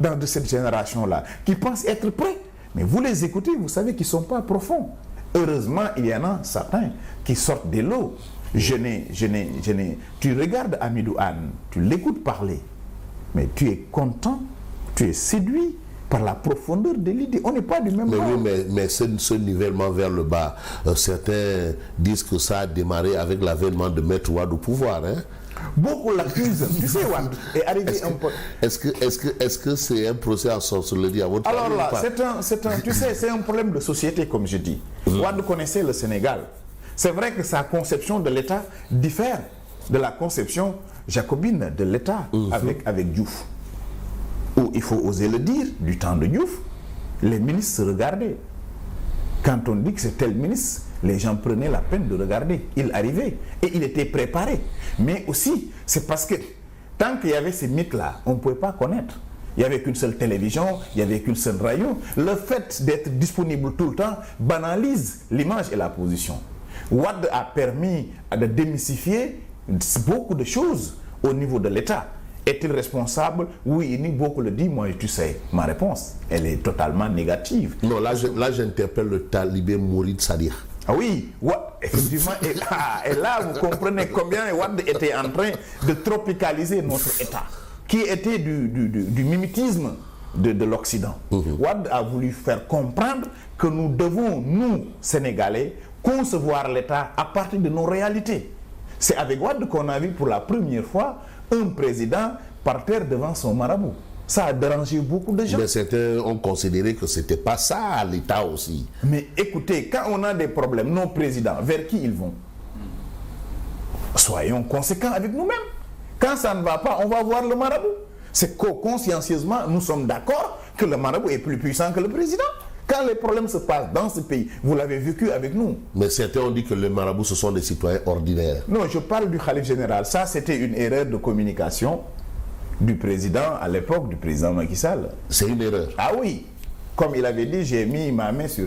de cette génération-là qui pensent être prêts. Mais vous les écoutez, vous savez qu'ils ne sont pas profonds. Heureusement, il y en a certains qui sortent des lots. Tu regardes Hamidou Anne, tu l'écoutes parler, mais tu es content, tu es séduit par la profondeur de l'idée. On n'est pas du même bord. Mais ce nivellement vers le bas, certains disent que ça a démarré avec l'avènement de Maître Wade au pouvoir. Hein? Beaucoup l'accusent. Tu sais, Wade est arrivé un peu. Est-ce que c'est un procès en sorcellerie à votre avis? Alors là, c'est un problème de société, comme je dis. Wade connaissait le Sénégal. C'est vrai que sa conception de l'État diffère de la conception jacobine de l'État avec Diouf. Où, il faut oser le dire, du temps de Diouf, les ministres se regardaient. Quand on dit que c'est tel ministre, les gens prenaient la peine de regarder. Il arrivait et il était préparé. Mais aussi, c'est parce que tant qu'il y avait ces mythes-là, on ne pouvait pas connaître. Il n'y avait qu'une seule télévision, il n'y avait qu'une seule radio. Le fait d'être disponible tout le temps banalise l'image et la position. Wade a permis de démystifier beaucoup de choses au niveau de l'État. Est-il responsable? Oui, beaucoup le disent. Moi, tu sais, ma réponse, elle est totalement négative. Non, là j'interpelle le talibé Mourid Sadir. Ah oui, effectivement, et là, vous comprenez combien Wade était en train de tropicaliser notre État, qui était du mimétisme de l'Occident. Wade a voulu faire comprendre que nous devons, nous, Sénégalais, concevoir l'État à partir de nos réalités. C'est avec Wade qu'on a vu pour la première fois un président par terre devant son marabout. Ça a dérangé beaucoup de gens. Mais certains ont considéré que ce n'était pas ça l'État aussi. Mais écoutez, quand on a des problèmes, nos présidents, vers qui ils vont? Soyons conséquents avec nous-mêmes. Quand ça ne va pas, on va voir le marabout. C'est que consciencieusement, nous sommes d'accord que le marabout est plus puissant que le président. Quand les problèmes se passent dans ce pays, vous l'avez vécu avec nous. Mais certains ont dit que les marabouts, ce sont des citoyens ordinaires. Non, je parle du khalife général. Ça, c'était une erreur de communication du président, à l'époque du président Macky Sall. C'est une erreur. Ah oui. Comme il avait dit, j'ai mis ma main sur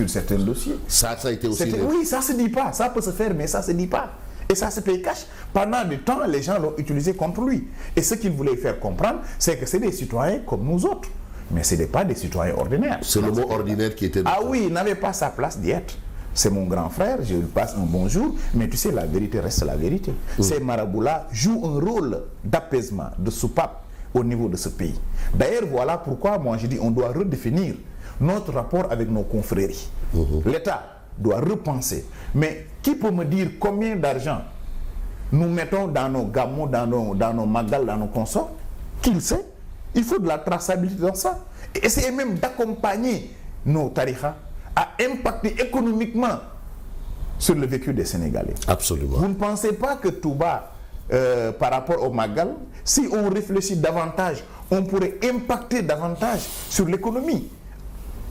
certains dossiers. Ça a été aussi... Oui, ça ne se dit pas. Ça peut se faire, mais ça ne se dit pas. Et ça se paye cash. Pendant du temps, les gens l'ont utilisé contre lui. Et ce qu'il voulait faire comprendre, c'est que c'est des citoyens comme nous autres. Mais ce n'est pas des citoyens ordinaires. C'est le mot ordinaire qui était... Ah oui, il n'avait pas sa place d'y être. C'est mon grand frère, je lui passe un bonjour, mais tu sais, la vérité reste la vérité. Ces marabouts-là jouent un rôle d'apaisement, de soupape au niveau de ce pays. D'ailleurs, voilà pourquoi moi je dis on doit redéfinir notre rapport avec nos confréries. L'État doit repenser. Mais qui peut me dire combien d'argent nous mettons dans nos gamons, dans nos magal, dans nos consorts? Qui le sait? Il faut de la traçabilité dans ça. Et essayer même d'accompagner nos tarikhas à impacter économiquement sur le vécu des Sénégalais. Absolument. Vous ne pensez pas que Touba, par rapport au Magal, si on réfléchit davantage, on pourrait impacter davantage sur l'économie?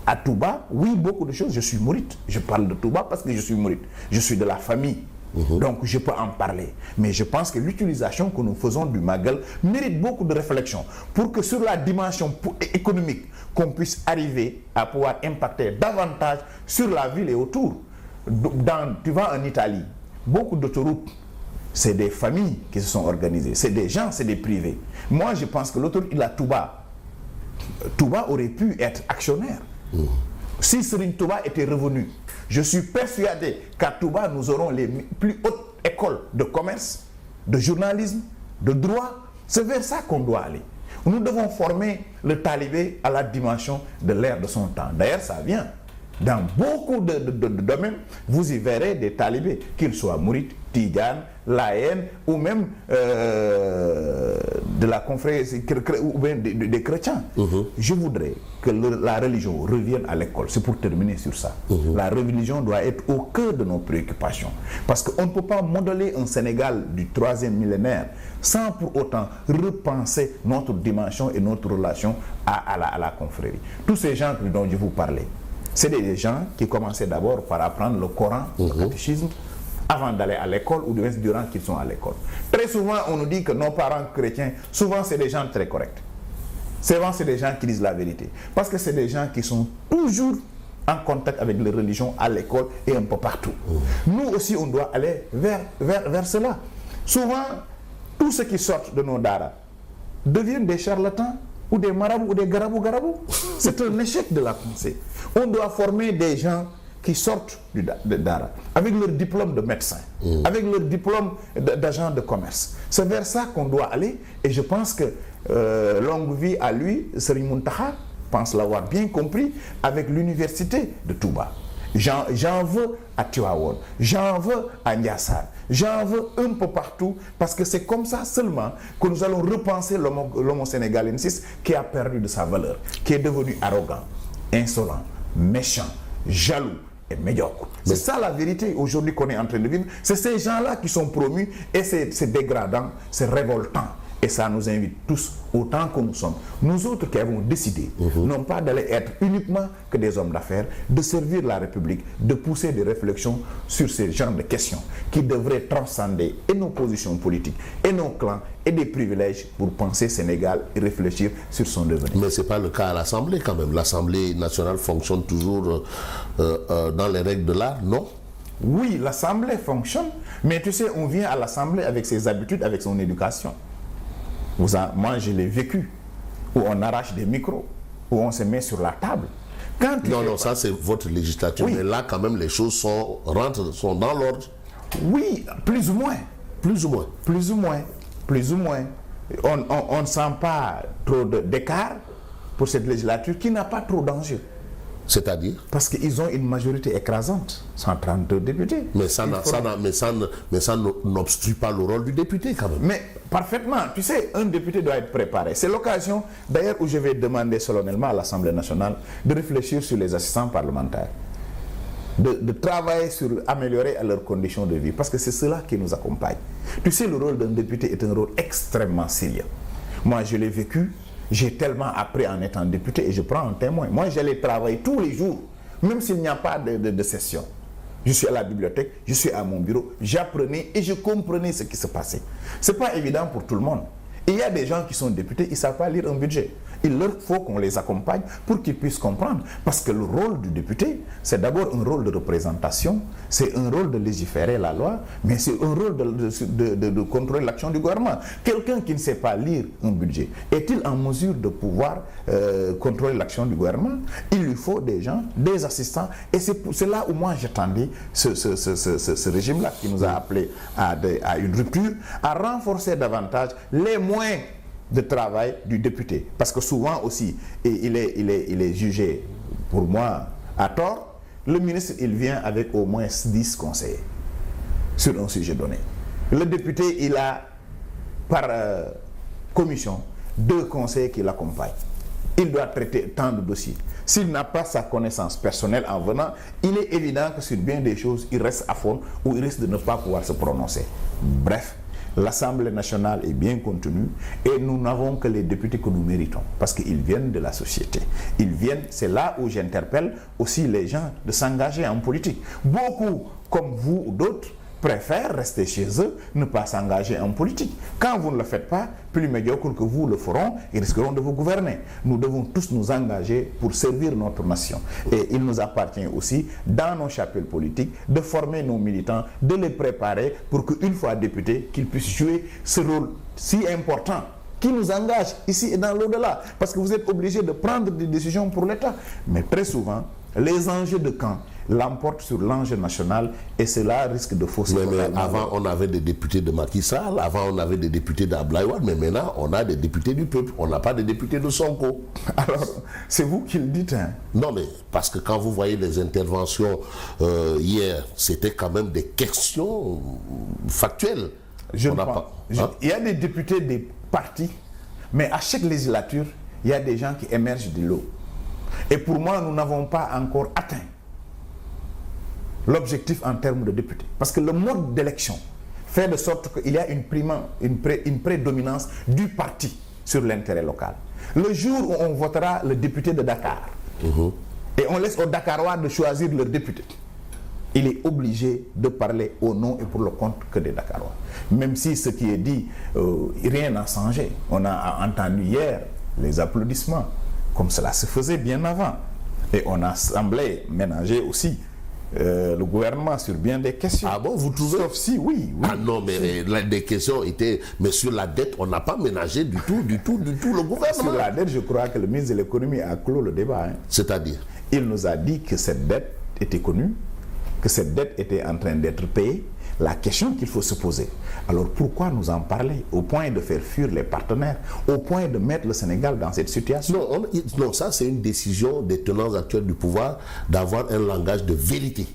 À Touba, oui, beaucoup de choses. Je suis mouride. Je parle de Touba parce que je suis mouride. Je suis de la famille. Donc je peux en parler. Mais je pense que l'utilisation que nous faisons du Magal mérite beaucoup de réflexion pour que sur la dimension économique, qu'on puisse arriver à pouvoir impacter davantage sur la ville et autour. Tu vas en Italie, beaucoup d'autoroutes, c'est des familles qui se sont organisées. C'est des gens, c'est des privés. Moi, je pense que l'autoroute, il a Touba aurait pu être actionnaire. Si Serigne Touba était revenu, je suis persuadé qu'à Touba, nous aurons les plus hautes écoles de commerce, de journalisme, de droit. C'est vers ça qu'on doit aller. Nous devons former le talibé à la dimension de l'ère de son temps. D'ailleurs, ça vient. Dans beaucoup de domaines, vous y verrez des talibés, qu'ils soient mourides, tidianes, laïens ou même de la confrérie ou bien des chrétiens. Je voudrais que la religion revienne à l'école. C'est pour terminer sur ça. La religion doit être au cœur de nos préoccupations. Parce qu'on ne peut pas modeler un Sénégal du 3e millénaire sans pour autant repenser notre dimension et notre relation à la confrérie. Tous ces gens dont je vous parlais, c'est des gens qui commençaient d'abord par apprendre le Coran, le catéchisme, avant d'aller à l'école ou durant qu'ils sont à l'école. Très souvent, on nous dit que nos parents chrétiens, souvent c'est des gens très corrects. Souvent, c'est des gens qui disent la vérité. Parce que c'est des gens qui sont toujours en contact avec les religions à l'école et un peu partout. Nous aussi, on doit aller vers cela. Souvent, tous ceux qui sortent de nos daras deviennent des charlatans ou des marabouts ou des garabou-garabou. C'est un échec de la pensée. On doit former des gens qui sortent de Dara, avec leur diplôme de médecin, avec leur diplôme d'agent de commerce. C'est vers ça qu'on doit aller, et je pense que longue vie à lui, Serigne Mountakha pense l'avoir bien compris avec l'université de Touba. J'en veux à Tivaouane, j'en veux à Ndiassane, j'en veux un peu partout, parce que c'est comme ça seulement que nous allons repenser l'homo sénégalensis qui a perdu de sa valeur, qui est devenu arrogant, insolent, méchant, jaloux et médiocre. C'est ça la vérité aujourd'hui qu'on est en train de vivre. C'est ces gens-là qui sont promus, et c'est dégradant, c'est révoltant. Et ça nous invite tous, autant que nous sommes, nous autres qui avons décidé, non pas d'aller être uniquement que des hommes d'affaires, de servir la République, de pousser des réflexions sur ces genres de questions qui devraient transcender et nos positions politiques, et nos clans, et des privilèges pour penser Sénégal et réfléchir sur son devenir. Mais ce n'est pas le cas à l'Assemblée quand même. L'Assemblée nationale fonctionne toujours dans les règles de l'art, non? Oui, l'Assemblée fonctionne, mais tu sais, on vient à l'Assemblée avec ses habitudes, avec son éducation. Moi, je l'ai vécu, où on arrache des micros, où on se met sur la table. Non, ça c'est votre législature, oui. Mais là quand même les choses sont dans l'ordre. Oui, plus ou moins. Plus ou moins. Plus ou moins. Plus ou moins. On ne sent pas trop d'écart pour cette législature qui n'a pas trop d'enjeux. C'est-à-dire? Parce qu'ils ont une majorité écrasante, 132 députés. Mais ça n'obstrue pas le rôle du député quand même. Mais parfaitement, tu sais, un député doit être préparé. C'est l'occasion d'ailleurs où je vais demander solennellement à l'Assemblée nationale de réfléchir sur les assistants parlementaires, de travailler sur améliorer leurs conditions de vie, parce que c'est cela qui nous accompagne. Tu sais, le rôle d'un député est un rôle extrêmement sérieux. Moi, je l'ai vécu. J'ai tellement appris en étant député, et je prends un témoin. Moi, j'allais travailler tous les jours, même s'il n'y a pas de session. Je suis à la bibliothèque, je suis à mon bureau, j'apprenais et je comprenais ce qui se passait. Ce n'est pas évident pour tout le monde. Et il y a des gens qui sont députés, ils ne savent pas lire un budget. Il leur faut qu'on les accompagne pour qu'ils puissent comprendre. Parce que le rôle du député, c'est d'abord un rôle de représentation, c'est un rôle de légiférer la loi, mais c'est un rôle de contrôler l'action du gouvernement. Quelqu'un qui ne sait pas lire un budget, est-il en mesure de pouvoir contrôler l'action du gouvernement? Il lui faut des gens, des assistants, et c'est là où moi j'attendais ce régime-là qui nous a appelés à une rupture, à renforcer davantage les moyens de travail du député, parce que souvent aussi il est jugé, pour moi à tort. Le ministre, il vient avec au moins 10 conseillers sur un sujet donné. Le député, il a par commission 2 conseillers qui l'accompagnent. Il doit traiter tant de dossiers. S'il n'a pas sa connaissance personnelle en venant, il est évident que sur bien des choses, il reste à fond ou il risque de ne pas pouvoir se prononcer. Bref, l'Assemblée nationale est bien contenue et nous n'avons que les députés que nous méritons, parce qu'ils viennent de la société. Ils viennent, c'est là où j'interpelle aussi les gens de s'engager en politique. Beaucoup, comme vous ou d'autres, préfèrent rester chez eux, ne pas s'engager en politique. Quand vous ne le faites pas, plus médiocre que vous le feront, ils risqueront de vous gouverner. Nous devons tous nous engager pour servir notre nation. Et il nous appartient aussi, dans nos chapelles politiques, de former nos militants, de les préparer pour qu'une fois députés, qu'ils puissent jouer ce rôle si important qui nous engage ici et dans l'au-delà. Parce que vous êtes obligés de prendre des décisions pour l'État. Mais très souvent, les enjeux de camp l'emporte sur l'enjeu national, et cela risque de fausser. Mais avant, on avait des députés de Macky Sall, avant on avait des députés d'Abdoulaye Wade, mais maintenant on a des députés du peuple, on n'a pas de députés de Sonko. Alors, c'est vous qui le dites, hein? Non, mais parce que quand vous voyez les interventions hier, c'était quand même des questions factuelles. Il y a des députés des partis, mais à chaque législature, il y a des gens qui émergent de l'eau. Et pour moi, nous n'avons pas encore atteint l'objectif en termes de députés. Parce que le mode d'élection fait de sorte qu'il y a une prédominance du parti sur l'intérêt local. Le jour où on votera le député de Dakar, et on laisse aux Dakarois de choisir leur député, il est obligé de parler au nom et pour le compte que des Dakarois. Même si ce qui est dit, rien n'a changé. On a entendu hier les applaudissements, comme cela se faisait bien avant. Et on a semblé ménager aussi le gouvernement sur bien des questions. Ah bon, vous trouvez? Sauf si, oui. Ah non, mais des questions étaient... Mais sur la dette, on n'a pas ménagé du tout le gouvernement. Sur la dette, je crois que le ministre de l'économie a clos le débat. C'est-à-dire? Il nous a dit que cette dette était connue, que cette dette était en train d'être payée. La question qu'il faut se poser, alors pourquoi nous en parler au point de faire fuir les partenaires, au point de mettre le Sénégal dans cette situation? Non, ça c'est une décision des tenants actuels du pouvoir d'avoir un langage de vérité.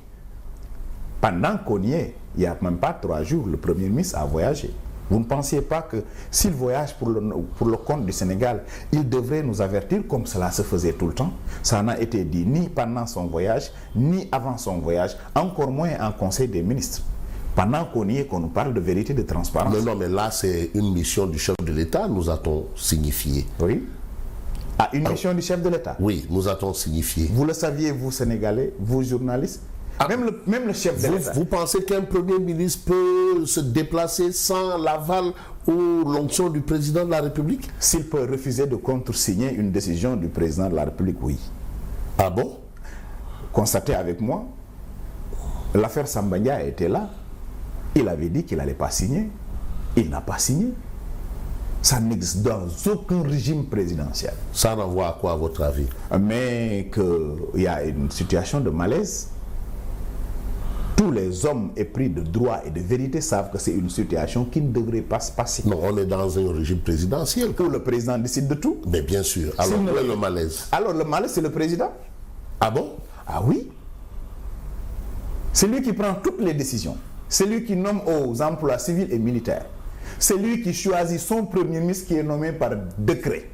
Pendant qu'on y est, il n'y a même pas 3 jours, le Premier ministre a voyagé. Vous ne pensiez pas que s'il voyage pour le compte du Sénégal, il devrait nous avertir comme cela se faisait tout le temps? Ça n'a été dit ni pendant son voyage, ni avant son voyage, encore moins en Conseil des ministres. Pendant qu'on y est, qu'on nous parle de vérité, de transparence. Mais là, c'est une mission du chef de l'État, nous a-t-on signifié. Oui. Une mission du chef de l'État. Oui, nous a-t-on signifié. Vous le saviez, vous, Sénégalais, vous, journalistes? Même le chef de l'État. Vous pensez qu'un Premier ministre peut se déplacer sans l'aval ou l'onction du président de la République? S'il peut refuser de contresigner une décision du président de la République, oui. Ah bon? Constatez avec moi, l'affaire Samba Ndiaye était là. Il avait dit qu'il n'allait pas signer. Il n'a pas signé. Ça n'existe dans aucun régime présidentiel. Ça renvoie à quoi, à votre avis? Mais qu'il y a une situation de malaise. Tous les hommes épris de droit et de vérité savent que c'est une situation qui ne devrait pas se passer. Non, on est dans un régime présidentiel. Où le président décide de tout. Mais bien sûr. Alors, où est le malaise? Alors, le malaise, c'est le président. Ah bon? Ah oui. C'est lui qui prend toutes les décisions. C'est lui qui nomme aux emplois civils et militaires. C'est lui qui choisit son Premier ministre qui est nommé par décret.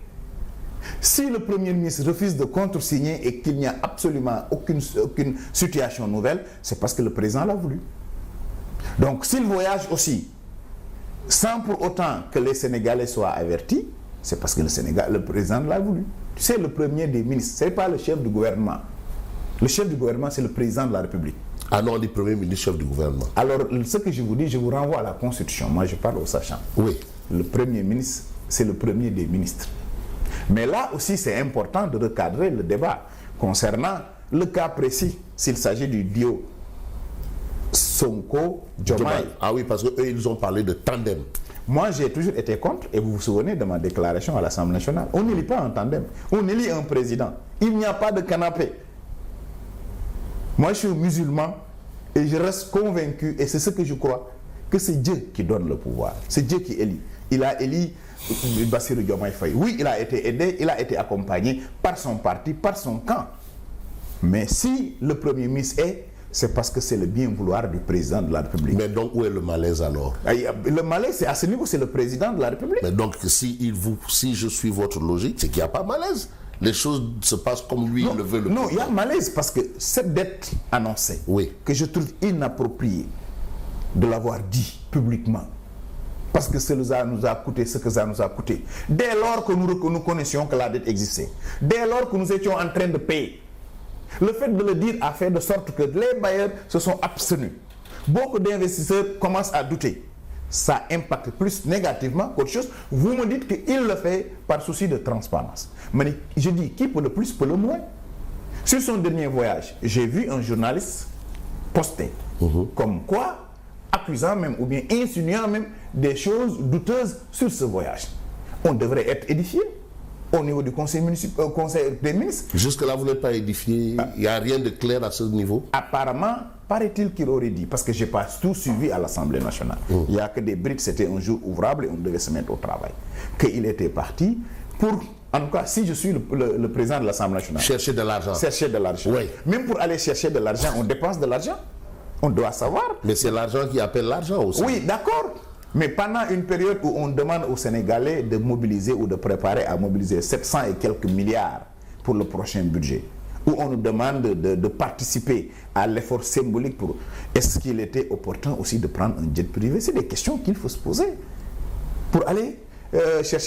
Si le Premier ministre refuse de contresigner et qu'il n'y a absolument aucune situation nouvelle, c'est parce que le président l'a voulu. Donc s'il voyage aussi, sans pour autant que les Sénégalais soient avertis, c'est parce que le président l'a voulu. C'est le premier des ministres, ce n'est pas le chef du gouvernement. Le chef du gouvernement, c'est le président de la République. Ah non, on dit Premier ministre, chef du gouvernement. Alors, ce que je vous dis, je vous renvoie à la Constitution. Moi, je parle aux sachants. Oui. Le Premier ministre, c'est le premier des ministres. Mais là aussi, c'est important de recadrer le débat concernant le cas précis, s'il s'agit du duo Sonko-Diomaye. Ah oui, parce qu'eux, ils ont parlé de tandem. Moi, j'ai toujours été contre, et vous vous souvenez de ma déclaration à l'Assemblée nationale. On n'élit pas un tandem, on élit un président. Il n'y a pas de canapé. Moi, je suis musulman et je reste convaincu, et c'est ce que je crois, que c'est Dieu qui donne le pouvoir. C'est Dieu qui élit. Il a élu Bassirou Diomaye Faye. Oui, il a été aidé, il a été accompagné par son parti, par son camp. Mais si le Premier ministre c'est parce que c'est le bien vouloir du président de la République. Mais donc, où est le malaise alors? Le malaise, c'est à ce niveau, c'est le président de la République. Mais donc, si je suis votre logique, c'est qu'il n'y a pas malaise. Les choses se passent comme lui le veut. Non, il y a malaise parce que cette dette annoncée, oui, que je trouve inappropriée de l'avoir dit publiquement, parce que cela nous a coûté ce que ça nous a coûté. Dès lors que nous connaissions que la dette existait, dès lors que nous étions en train de payer, le fait de le dire a fait de sorte que les bailleurs se sont abstenus. Beaucoup d'investisseurs commencent à douter. Ça impacte plus négativement qu'autre chose. Vous me dites qu'il le fait par souci de transparence. Mais je dis, qui peut le plus, peut le moins. Sur son dernier voyage, j'ai vu un journaliste poster, comme quoi, accusant même, ou bien insinuant même, des choses douteuses sur ce voyage. On devrait être édifié au niveau du conseil des ministres. Jusque-là, vous n'êtes pas édifié. Il n'y a rien de clair à ce niveau. Apparemment, paraît-il qu'il aurait dit, parce que je n'ai pas tout suivi à l'Assemblée nationale. Il n'y a que des briques, c'était un jour ouvrable et on devait se mettre au travail. Qu'il était parti pour, en tout cas, si je suis le président de l'Assemblée nationale. Chercher de l'argent. Chercher de l'argent. Oui. Même pour aller chercher de l'argent, on dépense de l'argent. On doit savoir. Mais c'est l'argent qui appelle l'argent aussi. Oui, d'accord. Mais pendant une période où on demande aux Sénégalais de mobiliser ou de préparer à mobiliser 700 et quelques milliards pour le prochain budget, où on nous demande de participer à l'effort symbolique pour... Est-ce qu'il était opportun aussi de prendre un jet privé? C'est des questions qu'il faut se poser pour aller chercher